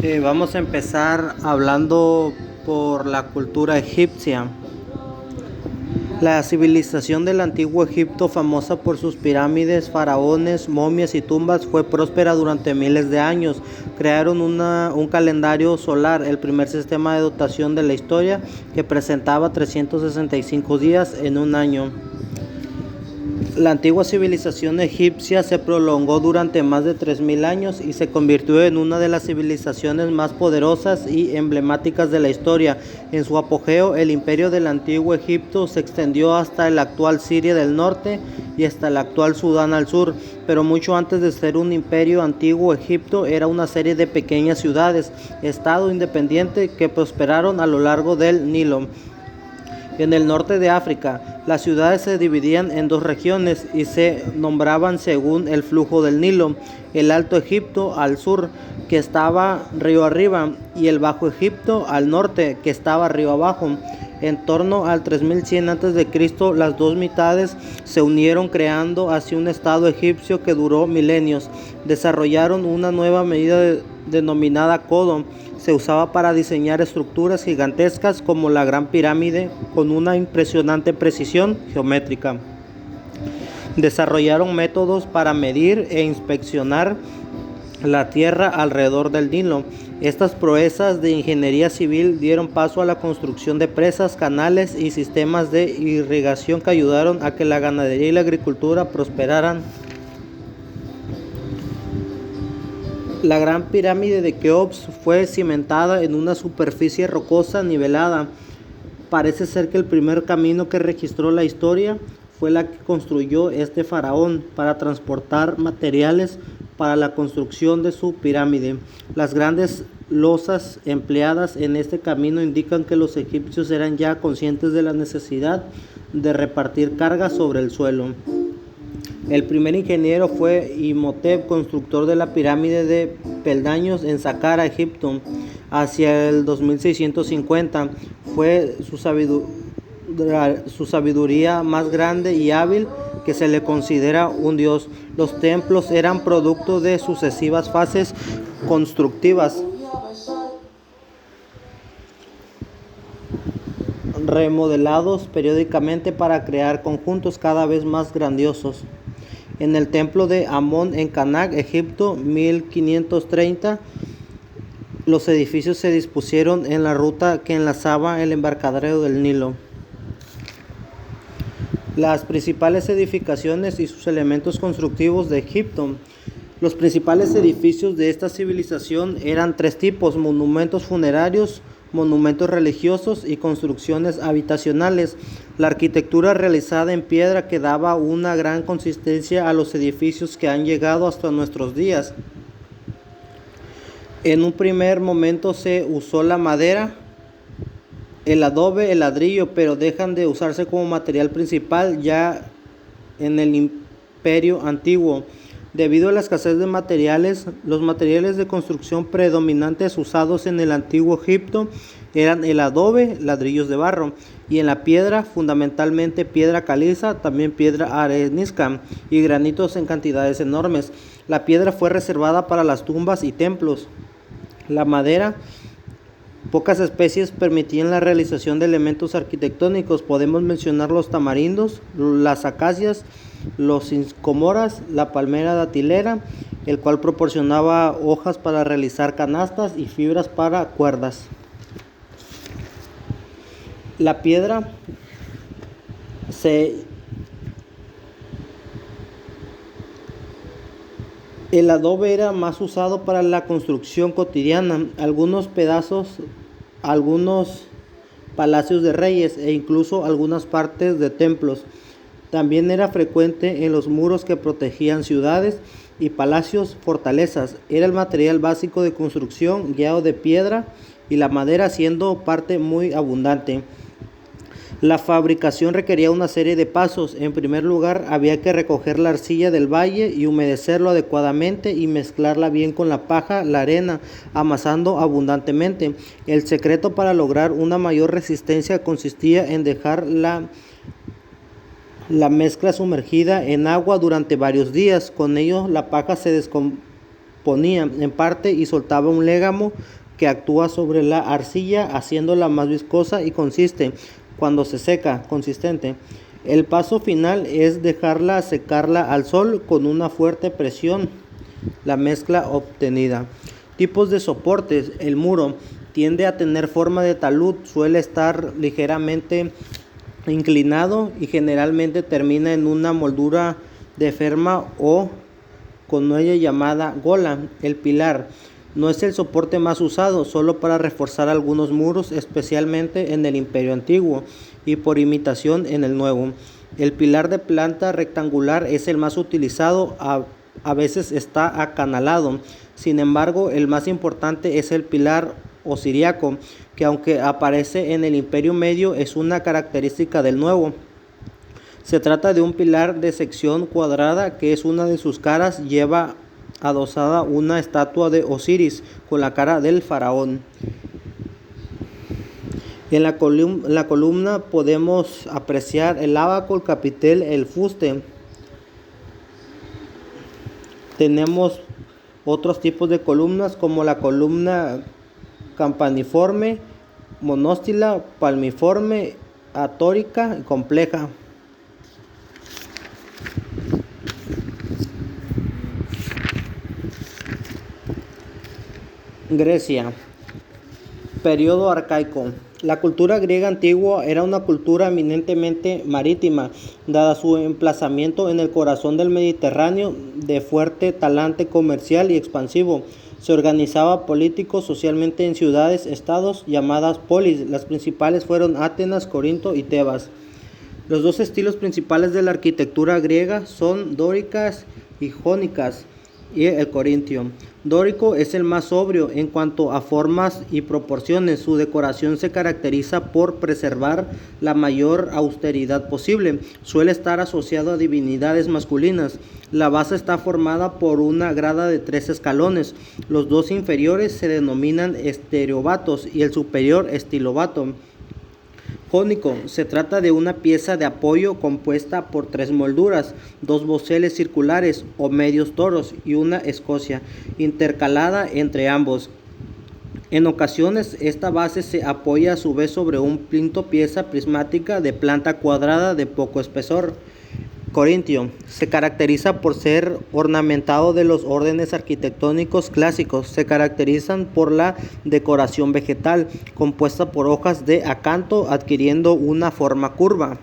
Vamos a empezar hablando por la cultura egipcia. La civilización del antiguo Egipto, famosa por sus pirámides, faraones, momias y tumbas, fue próspera durante miles de años. Crearon un calendario solar, el primer sistema de dotación de la historia, que presentaba 365 días en un año. La antigua civilización egipcia se prolongó durante más de 3000 años y se convirtió en una de las civilizaciones más poderosas y emblemáticas de la historia. En su apogeo, el imperio del antiguo Egipto se extendió hasta el actual Siria del norte y hasta el actual Sudán al sur, pero mucho antes de ser un imperio, antiguo Egipto era una serie de pequeñas ciudades, estado independiente que prosperaron a lo largo del Nilo. En el norte de África, las ciudades se dividían en dos regiones y se nombraban según el flujo del Nilo: el Alto Egipto al sur, que estaba río arriba, y el Bajo Egipto al norte, que estaba río abajo. En torno al 3100 a.C., las dos mitades se unieron creando así un estado egipcio que duró milenios. Desarrollaron una nueva medida denominada codo. Se usaba para diseñar estructuras gigantescas como la Gran Pirámide con una impresionante precisión geométrica. Desarrollaron métodos para medir e inspeccionar la tierra alrededor del Nilo. Estas proezas de ingeniería civil dieron paso a la construcción de presas, canales y sistemas de irrigación que ayudaron a que la ganadería y la agricultura prosperaran. La Gran Pirámide de Keops fue cimentada en una superficie rocosa nivelada. Parece ser que el primer camino que registró la historia fue la que construyó este faraón para transportar materiales para la construcción de su pirámide. Las grandes losas empleadas en este camino indican que los egipcios eran ya conscientes de la necesidad de repartir cargas sobre el suelo. El primer ingeniero fue Imhotep, constructor de la pirámide de peldaños en Saqqara, Egipto, hacia el 2650. Fue su sabiduría más grande y hábil que se le considera un dios. Los templos eran producto de sucesivas fases constructivas, remodelados periódicamente para crear conjuntos cada vez más grandiosos. En el templo de Amón en Karnak, Egipto, 1530, los edificios se dispusieron en la ruta que enlazaba el embarcadero del Nilo. Las principales edificaciones y sus elementos constructivos de Egipto. Los principales edificios de esta civilización eran tres tipos: monumentos funerarios, monumentos religiosos y construcciones habitacionales. La arquitectura realizada en piedra que daba una gran consistencia a los edificios que han llegado hasta nuestros días. En un primer momento se usó la madera, el adobe, el ladrillo, pero dejan de usarse como material principal ya en el Imperio Antiguo. Debido a la escasez de materiales, los materiales de construcción predominantes usados en el antiguo Egipto eran el adobe, ladrillos de barro, y en la piedra, fundamentalmente piedra caliza, también piedra arenisca y granitos en cantidades enormes. La piedra fue reservada para las tumbas y templos. La madera, pocas especies permitían la realización de elementos arquitectónicos. Podemos mencionar los tamarindos, las acacias, los sicomoras, la palmera datilera, el cual proporcionaba hojas para realizar canastas y fibras para cuerdas. La piedra El adobe era más usado para la construcción cotidiana. Algunos palacios de reyes e incluso algunas partes de templos. También era frecuente en los muros que protegían ciudades y palacios, fortalezas. Era el material básico de construcción, guiado de piedra y la madera siendo parte muy abundante. La fabricación requería una serie de pasos. En primer lugar, había que recoger la arcilla del valle y humedecerlo adecuadamente y mezclarla bien con la paja, la arena, amasando abundantemente. El secreto para lograr una mayor resistencia consistía en dejar la mezcla sumergida en agua durante varios días. Con ello, la paja se descomponía ponía en parte y soltaba un légamo que actúa sobre la arcilla haciéndola más viscosa y cuando se seca, consistente. El paso final es dejarla secarla al sol con una fuerte presión, la mezcla obtenida. Tipos de soportes. El muro tiende a tener forma de talud, suele estar ligeramente inclinado y generalmente termina en una moldura de ferma o con ella llamada gola. El pilar no es el soporte más usado, solo para reforzar algunos muros, especialmente en el Imperio Antiguo y por imitación en el Nuevo. El pilar de planta rectangular es el más utilizado, a veces está acanalado. Sin embargo, el más importante es el pilar osiriaco, que aunque aparece en el Imperio Medio, es una característica del Nuevo. Se trata de un pilar de sección cuadrada que es una de sus caras lleva adosada una estatua de Osiris con la cara del faraón. En la columna podemos apreciar el ábaco, el capitel, el fuste. Tenemos otros tipos de columnas como la columna campaniforme, monóstila, palmiforme, atórica y compleja. Grecia. Periodo arcaico. La cultura griega antigua era una cultura eminentemente marítima, dada su emplazamiento en el corazón del Mediterráneo, de fuerte talante comercial y expansivo. Se organizaba político socialmente en ciudades-estados llamadas polis. Las principales fueron Atenas, Corinto y Tebas. Los dos estilos principales de la arquitectura griega son dóricas y jónicas, y el corintio. Dórico es el más sobrio en cuanto a formas y proporciones. Su decoración se caracteriza por preservar la mayor austeridad posible. Suele estar asociado a divinidades masculinas. La base está formada por una grada de 3 escalones. Los dos inferiores se denominan estereobatos y el superior estilobato. Jónico. Se trata de una pieza de apoyo compuesta por 3 molduras, 2 doseles circulares o medios toros y una escocia, intercalada entre ambos. En ocasiones, esta base se apoya a su vez sobre un plinto, pieza prismática de planta cuadrada de poco espesor. Corintio. Se caracteriza por ser ornamentado de los órdenes arquitectónicos clásicos. Se caracterizan por la decoración vegetal, compuesta por hojas de acanto, adquiriendo una forma curva.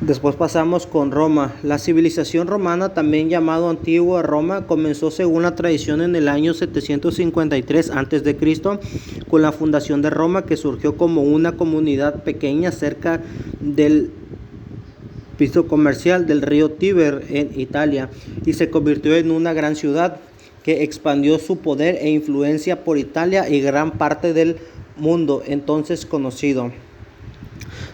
Después pasamos con Roma. La civilización romana, también llamado Antigua Roma, comenzó según la tradición en el año 753 a.C., con la fundación de Roma, que surgió como una comunidad pequeña cerca del piso comercial del río Tíber en Italia, y se convirtió en una gran ciudad que expandió su poder e influencia por Italia y gran parte del mundo entonces conocido.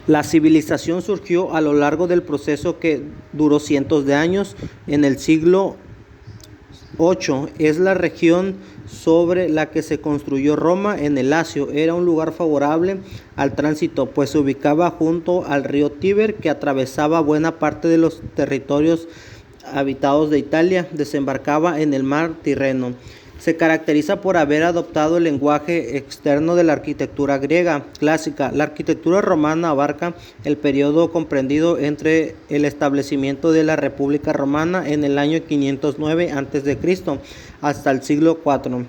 La civilización surgió a lo largo del proceso que duró cientos de años. En el siglo VIII es la región sobre la que se construyó Roma en el Lacio. Era un lugar favorable al tránsito, pues se ubicaba junto al río Tíber, que atravesaba buena parte de los territorios habitados de Italia. Desembarcaba en el mar Tirreno. Se caracteriza por haber adoptado el lenguaje externo de la arquitectura griega clásica. La arquitectura romana abarca el periodo comprendido entre el establecimiento de la República Romana en el año 509 a.C. hasta el siglo IV.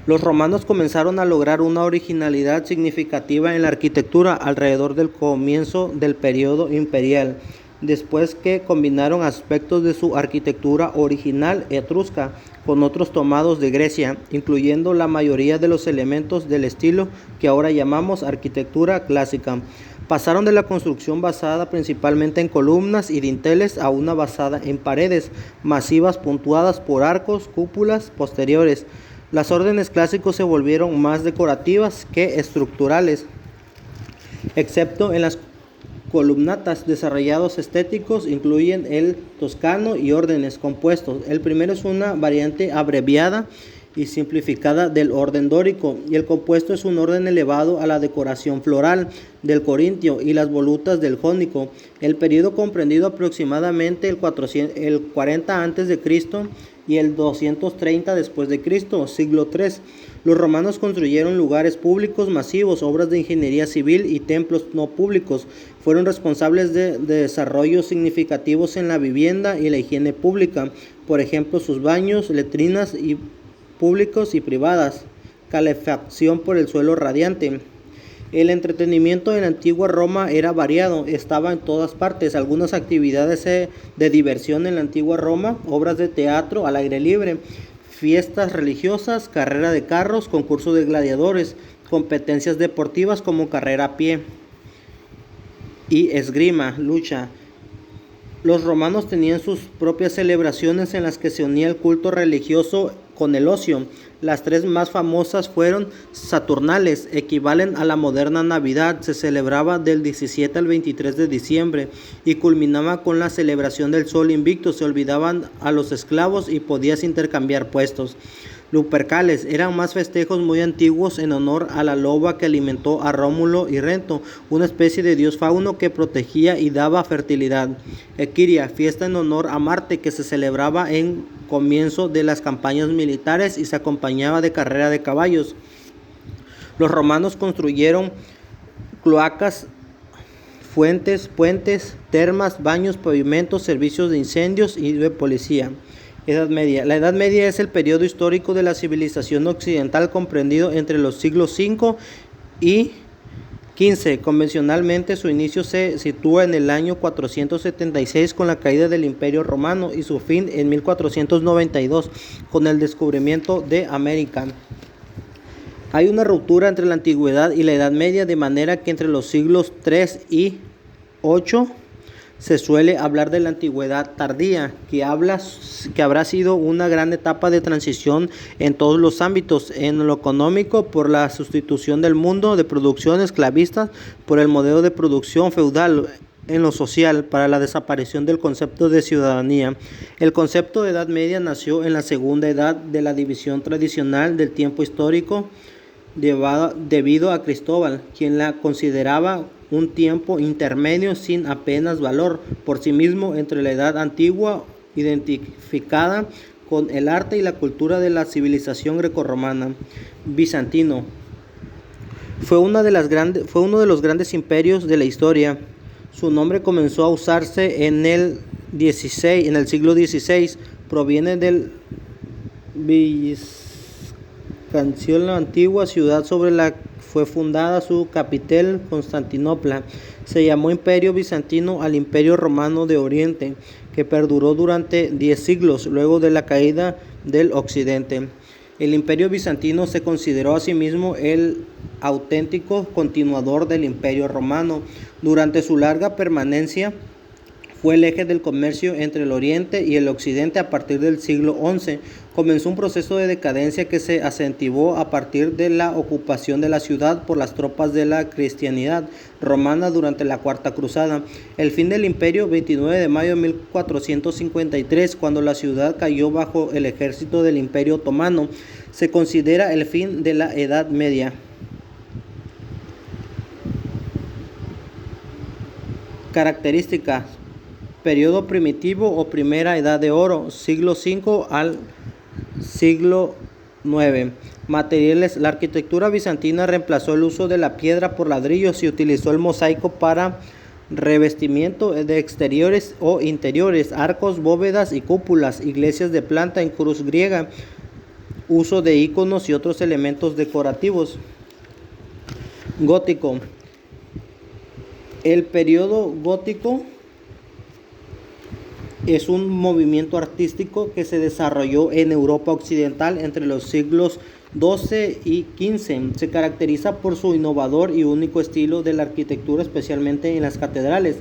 Los romanos comenzaron a lograr una originalidad significativa en la arquitectura alrededor del comienzo del periodo imperial, después que combinaron aspectos de su arquitectura original etrusca con otros tomados de Grecia, incluyendo la mayoría de los elementos del estilo que ahora llamamos arquitectura clásica. Pasaron de la construcción basada principalmente en columnas y dinteles a una basada en paredes masivas puntuadas por arcos, cúpulas posteriores. Las órdenes clásicos se volvieron más decorativas que estructurales, excepto en las columnatas. Desarrollados estéticos incluyen el toscano y órdenes compuestos. El primero es una variante abreviada y simplificada del orden dórico, y el compuesto es un orden elevado a la decoración floral del corintio y las volutas del jónico. El periodo comprendido aproximadamente el 40 a.C. y el 230 después de Cristo, siglo III. Los romanos construyeron lugares públicos masivos, obras de ingeniería civil y templos no públicos. Fueron responsables de desarrollos significativos en la vivienda y la higiene pública, por ejemplo, sus baños, letrinas y públicos y privadas, calefacción por el suelo radiante. El entretenimiento en la antigua Roma era variado, estaba en todas partes. Algunas actividades de diversión en la antigua Roma, obras de teatro al aire libre, fiestas religiosas, carrera de carros, concurso de gladiadores, competencias deportivas como carrera a pie y esgrima, lucha. Los romanos tenían sus propias celebraciones en las que se unía el culto religioso con el ocio. Las tres más famosas fueron Saturnales, equivalen a la moderna Navidad, se celebraba del 17 al 23 de diciembre y culminaba con la celebración del Sol Invicto. Se olvidaban a los esclavos y podías intercambiar puestos. Lupercales eran más festejos muy antiguos en honor a la loba que alimentó a Rómulo y Rento, una especie de dios fauno que protegía y daba fertilidad. Equiria, fiesta en honor a Marte que se celebraba en comienzo de las campañas militares y se acompañaba de carrera de caballos. Los romanos construyeron cloacas, fuentes, puentes, termas, baños, pavimentos, servicios de incendios y de policía. Edad Media. La Edad Media es el periodo histórico de la civilización occidental comprendido entre los siglos V y XV. Convencionalmente su inicio se sitúa en el año 476 con la caída del Imperio Romano y su fin en 1492 con el descubrimiento de América. Hay una ruptura entre la Antigüedad y la Edad Media, de manera que entre los siglos III y VIII se suele hablar de la Antigüedad tardía, que habrá sido una gran etapa de transición en todos los ámbitos: en lo económico, por la sustitución del mundo de producción esclavista por el modelo de producción feudal; en lo social, para la desaparición del concepto de ciudadanía. El concepto de Edad Media nació en la segunda edad de la división tradicional del tiempo histórico debido a Cristóbal, quien la consideraba un tiempo intermedio sin apenas valor por sí mismo entre la Edad Antigua, identificada con el arte y la cultura de la civilización grecorromana. Bizantino. Fue uno de los grandes imperios de la historia. Su nombre comenzó a usarse en el siglo XVI. Proviene del Bizancio, la antigua ciudad sobre la fue fundada su capital, Constantinopla. Se llamó Imperio Bizantino al Imperio Romano de Oriente, que perduró durante 10 siglos luego de la caída del Occidente. El Imperio Bizantino se consideró a sí mismo el auténtico continuador del Imperio Romano. Durante su larga permanencia, fue el eje del comercio entre el Oriente y el Occidente. A partir del siglo XI comenzó un proceso de decadencia que se acentuó a partir de la ocupación de la ciudad por las tropas de la cristiandad romana durante la Cuarta Cruzada. El fin del imperio, 29 de mayo de 1453, cuando la ciudad cayó bajo el ejército del Imperio Otomano, se considera el fin de la Edad Media. Características: periodo primitivo o primera edad de oro, siglo V al siglo IX. Materiales: la arquitectura bizantina reemplazó el uso de la piedra por ladrillos y utilizó el mosaico para revestimiento de exteriores o interiores, arcos, bóvedas y cúpulas, iglesias de planta en cruz griega, uso de iconos y otros elementos decorativos. Gótico. El periodo gótico es un movimiento artístico que se desarrolló en Europa Occidental entre los siglos XII y XV. Se caracteriza por su innovador y único estilo de la arquitectura, especialmente en las catedrales.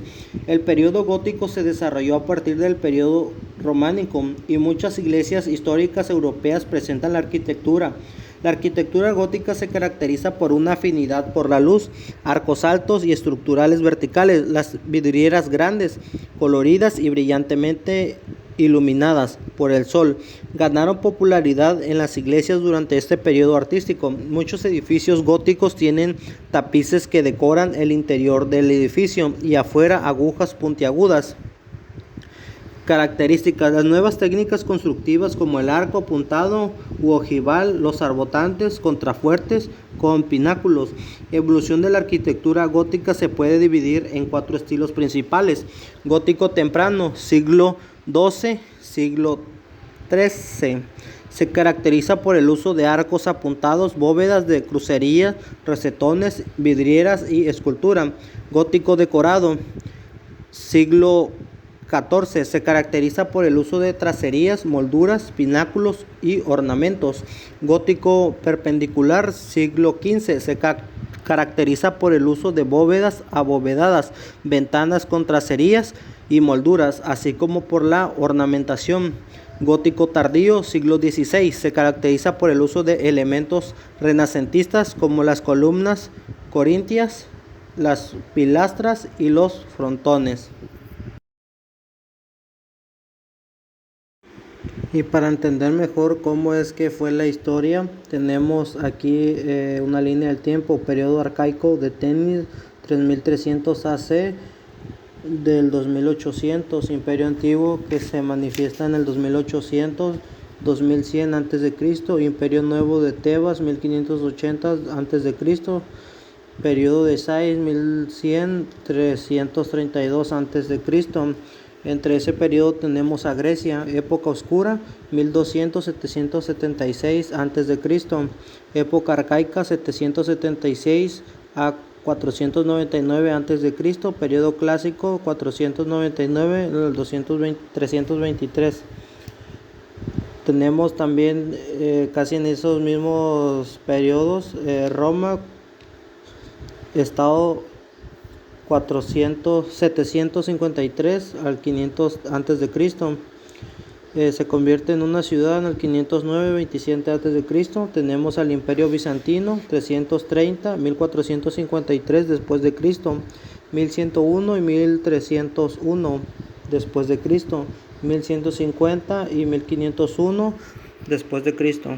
El periodo gótico se desarrolló a partir del periodo románico y muchas iglesias históricas europeas presentan la arquitectura. La arquitectura gótica se caracteriza por una afinidad por la luz, arcos altos y estructurales verticales, las vidrieras grandes, coloridas y brillantemente iluminadas por el sol, ganaron popularidad en las iglesias durante este periodo artístico. Muchos edificios góticos tienen tapices que decoran el interior del edificio y afuera agujas puntiagudas. Características: las nuevas técnicas constructivas como el arco apuntado u ojival, los arbotantes, contrafuertes con pináculos. Evolución de la arquitectura gótica se puede dividir en 4 estilos principales. Gótico temprano, siglo XII, siglo XIII. Se caracteriza por el uso de arcos apuntados, bóvedas de crucería, rosetones, vidrieras y escultura. Gótico decorado, siglo XIV. Se caracteriza por el uso de tracerías, molduras, pináculos y ornamentos. Gótico perpendicular, siglo XV. Se caracteriza por el uso de bóvedas abovedadas, ventanas con tracerías y molduras, así como por la ornamentación. Gótico tardío, siglo XVI. Se caracteriza por el uso de elementos renacentistas como las columnas corintias, las pilastras y los frontones. Y para entender mejor cómo es que fue la historia, tenemos aquí una línea del tiempo: periodo arcaico de Temis, 3300 AC del 2800, imperio antiguo que se manifiesta en el 2800, 2100 a.C., imperio nuevo de Tebas, 1580 a.C., periodo de Sais, 1100, 332 a.C. Entre ese periodo tenemos a Grecia, época oscura, 1200-776 a.C., época arcaica, 776 a 499 a.C., periodo clásico, 499 al 323. Tenemos también casi en esos mismos periodos Roma, estado 753 al 500 a.C. Se convierte en una ciudad en el 509, 27 a.C. Tenemos al Imperio Bizantino, 330, 1453 después de Cristo, 1101 y 1301 después de Cristo, 1150 y 1501 después de Cristo.